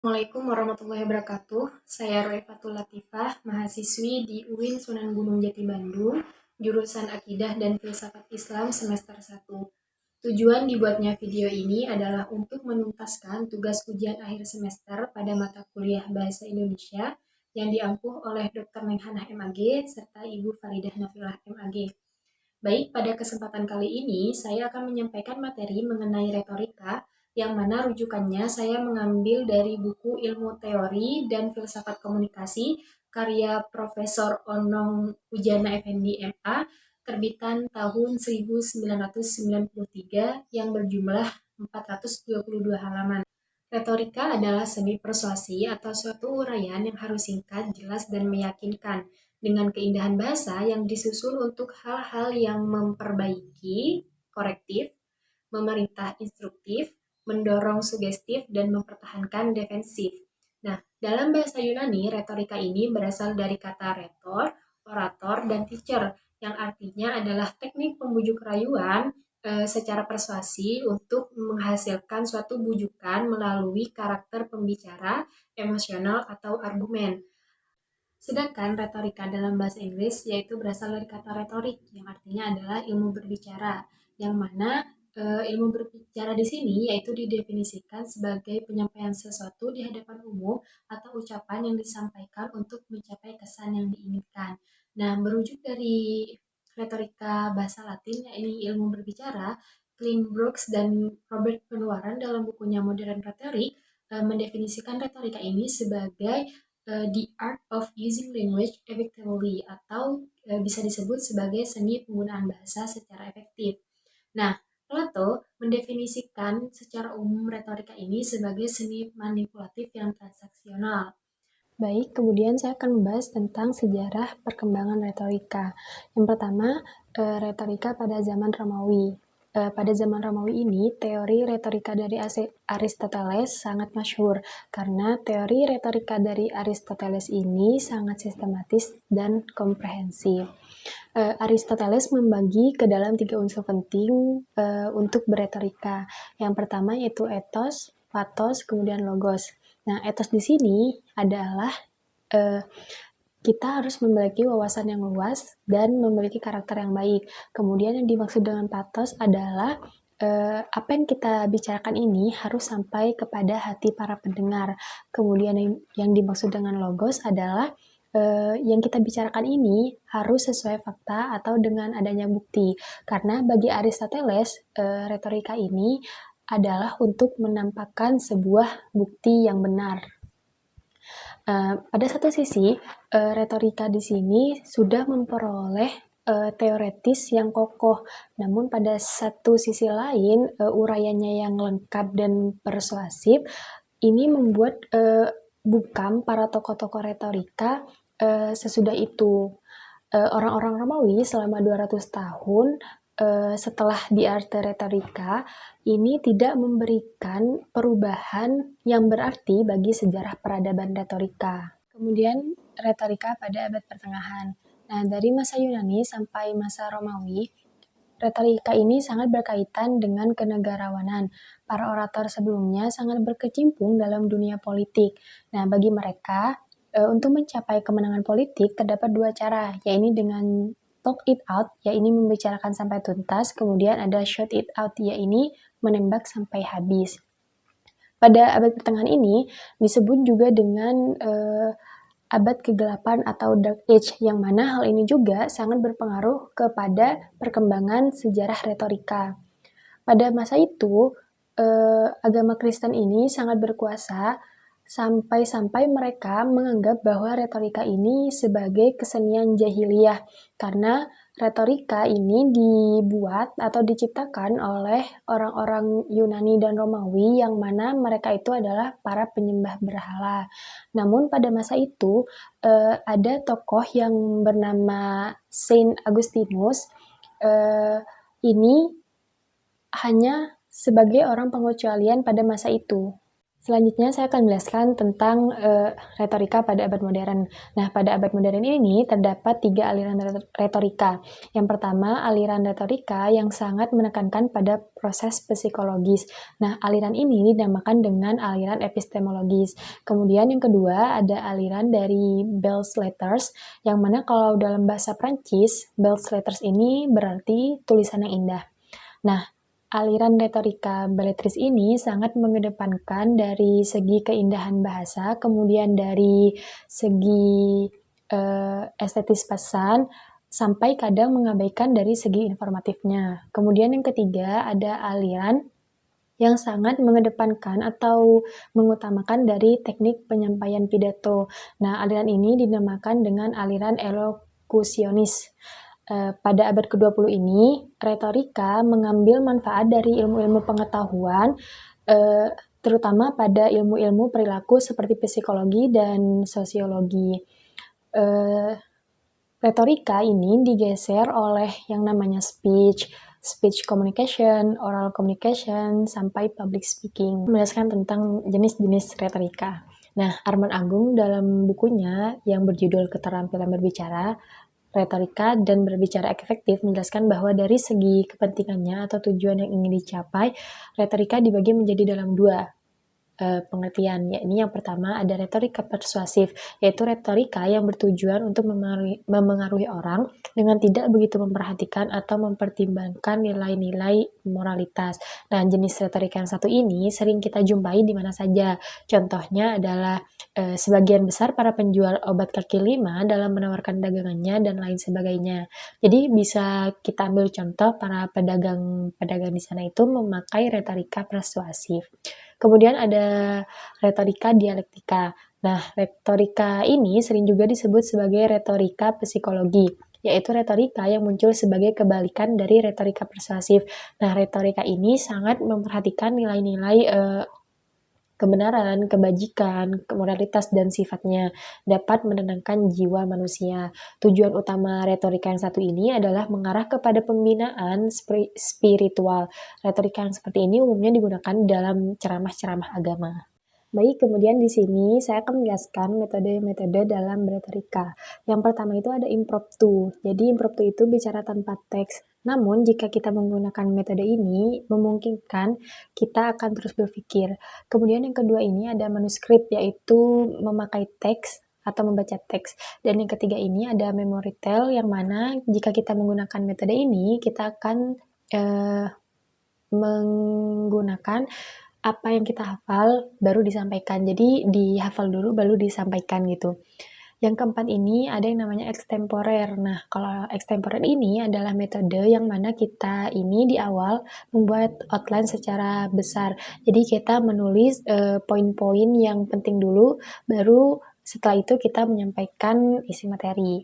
Assalamualaikum warahmatullahi wabarakatuh. Saya Roifatul Latifah, mahasiswi di UIN Sunan Gunung Jati Bandung, jurusan Akidah dan Filsafat Islam semester 1. Tujuan dibuatnya video ini adalah untuk menuntaskan tugas ujian akhir semester pada mata kuliah Bahasa Indonesia yang diampuh oleh Dr. Menghanah MAG serta Ibu Faridah Nafilah MAG. Baik, pada kesempatan kali ini saya akan menyampaikan materi mengenai retorika, yang mana rujukannya saya mengambil dari buku Ilmu Teori dan Filsafat Komunikasi karya Profesor Onong Ujana Effendi MA, terbitan tahun 1993 yang berjumlah 422 halaman. Retorika adalah seni persuasi atau suatu uraian yang harus singkat, jelas, dan meyakinkan, dengan keindahan bahasa yang disusun untuk hal-hal yang memperbaiki, korektif, memerintah instruktif, mendorong sugestif, dan mempertahankan defensif. Nah, dalam bahasa Yunani, retorika ini berasal dari kata retor, orator, dan teacher, yang artinya adalah teknik pembujuk rayuan secara persuasi untuk menghasilkan suatu bujukan melalui karakter pembicara, emosional, atau argumen. Sedangkan retorika dalam bahasa Inggris yaitu berasal dari kata retorik yang artinya adalah ilmu berbicara, yang mana ilmu berbicara di sini yaitu didefinisikan sebagai penyampaian sesuatu di hadapan umum atau ucapan yang disampaikan untuk mencapai kesan yang diinginkan. Nah, merujuk dari retorika bahasa Latin, yakni ilmu berbicara, Clint Brooks dan Robert Penwaran dalam bukunya Modern Rhetoric mendefinisikan retorika ini sebagai the art of using language effectively atau bisa disebut sebagai seni penggunaan bahasa secara efektif. Nah, Plato mendefinisikan secara umum retorika ini sebagai seni manipulatif yang transaksional. Baik, kemudian saya akan membahas tentang sejarah perkembangan retorika. Yang pertama, retorika pada zaman Romawi. Pada zaman Romawi ini, teori retorika dari Aristoteles sangat masyhur karena teori retorika dari Aristoteles ini sangat sistematis dan komprehensif. Aristoteles membagi ke dalam 3 unsur penting untuk berretorika. Yang pertama yaitu ethos, pathos, kemudian logos. Nah, ethos di sini adalah kita harus memiliki wawasan yang luas dan memiliki karakter yang baik. Kemudian yang dimaksud dengan pathos adalah apa yang kita bicarakan ini harus sampai kepada hati para pendengar. Kemudian yang dimaksud dengan logos adalah yang kita bicarakan ini harus sesuai fakta atau dengan adanya bukti. Karena bagi Aristoteles, retorika ini adalah untuk menampakkan sebuah bukti yang benar. Pada satu sisi, retorika di sini sudah memperoleh teoretis yang kokoh, namun pada satu sisi lain, uraiannya yang lengkap dan persuasif, ini membuat bungkam para tokoh-tokoh retorika sesudah itu. Orang-orang Romawi selama 200 tahun setelah di arte retorika ini tidak memberikan perubahan yang berarti bagi sejarah peradaban retorika. Kemudian retorika pada abad pertengahan. Nah, dari masa Yunani sampai masa Romawi, retorika ini sangat berkaitan dengan kenegarawanan. Para orator sebelumnya sangat berkecimpung dalam dunia politik. Nah, bagi mereka, untuk mencapai kemenangan politik terdapat 2 cara, yaitu dengan talk it out, yaitu membicarakan sampai tuntas, kemudian ada shout it out, yaitu menembak sampai habis. Pada abad pertengahan ini disebut juga dengan abad kegelapan atau Dark Age, yang mana hal ini juga sangat berpengaruh kepada perkembangan sejarah retorika. Pada masa itu, agama Kristen ini sangat berkuasa sampai-sampai mereka menganggap bahwa retorika ini sebagai kesenian jahiliyah karena retorika ini dibuat atau diciptakan oleh orang-orang Yunani dan Romawi yang mana mereka itu adalah para penyembah berhala. Namun pada masa itu ada tokoh yang bernama Saint Augustinus. Ini hanya sebagai orang pengecualian pada masa itu. Selanjutnya saya akan menjelaskan tentang retorika pada abad modern. Nah, pada abad modern ini terdapat 3 aliran retorika. Yang pertama, aliran retorika yang sangat menekankan pada proses psikologis. Nah, aliran ini dinamakan dengan aliran epistemologis. Kemudian yang kedua, ada aliran dari Belles Letters, yang mana kalau dalam bahasa Prancis, Belles Letters ini berarti tulisan yang indah. Nah, aliran retorika Belletris ini sangat mengedepankan dari segi keindahan bahasa, kemudian dari segi estetis pesan, sampai kadang mengabaikan dari segi informatifnya. Kemudian yang ketiga, ada aliran yang sangat mengedepankan atau mengutamakan dari teknik penyampaian pidato. Nah, aliran ini dinamakan dengan aliran elokusionis. Pada abad ke-20 ini, retorika mengambil manfaat dari ilmu-ilmu pengetahuan, terutama pada ilmu-ilmu perilaku seperti psikologi dan sosiologi. Retorika ini digeser oleh yang namanya speech communication, oral communication, sampai public speaking. Menjelaskan tentang jenis-jenis retorika. Nah, Arman Agung dalam bukunya yang berjudul Keterampilan Berbicara, Retorika dan Berbicara Efektif menjelaskan bahwa dari segi kepentingannya atau tujuan yang ingin dicapai, retorika dibagi menjadi dalam dua pengertian, yakni yang pertama ada retorika persuasif, yaitu retorika yang bertujuan untuk memengaruhi orang dengan tidak begitu memperhatikan atau mempertimbangkan nilai-nilai moralitas. Nah, jenis retorika yang satu ini sering kita jumpai di mana saja. Contohnya adalah sebagian besar para penjual obat kaki lima dalam menawarkan dagangannya dan lain sebagainya. Jadi bisa kita ambil contoh para pedagang di sana itu memakai retorika persuasif. Kemudian ada retorika dialektika. Nah, retorika ini sering juga disebut sebagai retorika psikologi, yaitu retorika yang muncul sebagai kebalikan dari retorika persuasif. Nah, retorika ini sangat memperhatikan nilai-nilai kebenaran, kebajikan, moralitas, dan sifatnya dapat menenangkan jiwa manusia. Tujuan utama retorika yang satu ini adalah mengarah kepada pembinaan spiritual. Retorika yang seperti ini umumnya digunakan dalam ceramah-ceramah agama. Baik, kemudian di sini saya akan menjelaskan metode-metode dalam retorika. Yang pertama itu ada impromptu. Jadi impromptu itu bicara tanpa teks. Namun jika kita menggunakan metode ini, memungkinkan kita akan terus berpikir. Kemudian yang kedua ini ada manuskrip, yaitu memakai teks atau membaca teks. Dan yang ketiga ini ada memory tell, yang mana jika kita menggunakan metode ini, kita akan menggunakan apa yang kita hafal baru disampaikan. Jadi dihafal dulu baru disampaikan gitu. Yang keempat ini ada yang namanya extemporer. Nah, kalau extemporer ini adalah metode yang mana kita ini di awal membuat outline secara besar. Jadi kita menulis poin-poin yang penting dulu, baru setelah itu kita menyampaikan isi materi.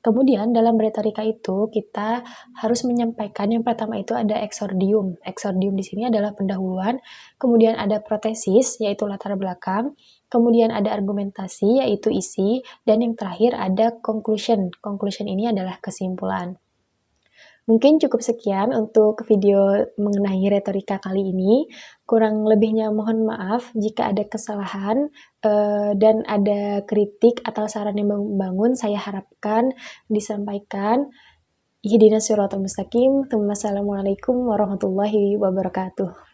Kemudian dalam retorika itu kita harus menyampaikan yang pertama itu ada exordium. Exordium di sini adalah pendahuluan, kemudian ada protesis yaitu latar belakang, kemudian ada argumentasi yaitu isi, dan yang terakhir ada conclusion. Conclusion ini adalah kesimpulan. Mungkin cukup sekian untuk video mengenai retorika kali ini. Kurang lebihnya mohon maaf jika ada kesalahan dan ada kritik atau saran yang membangun, saya harapkan disampaikan. Ihdinas siratal mustaqim. Assalamualaikum warahmatullahi wabarakatuh.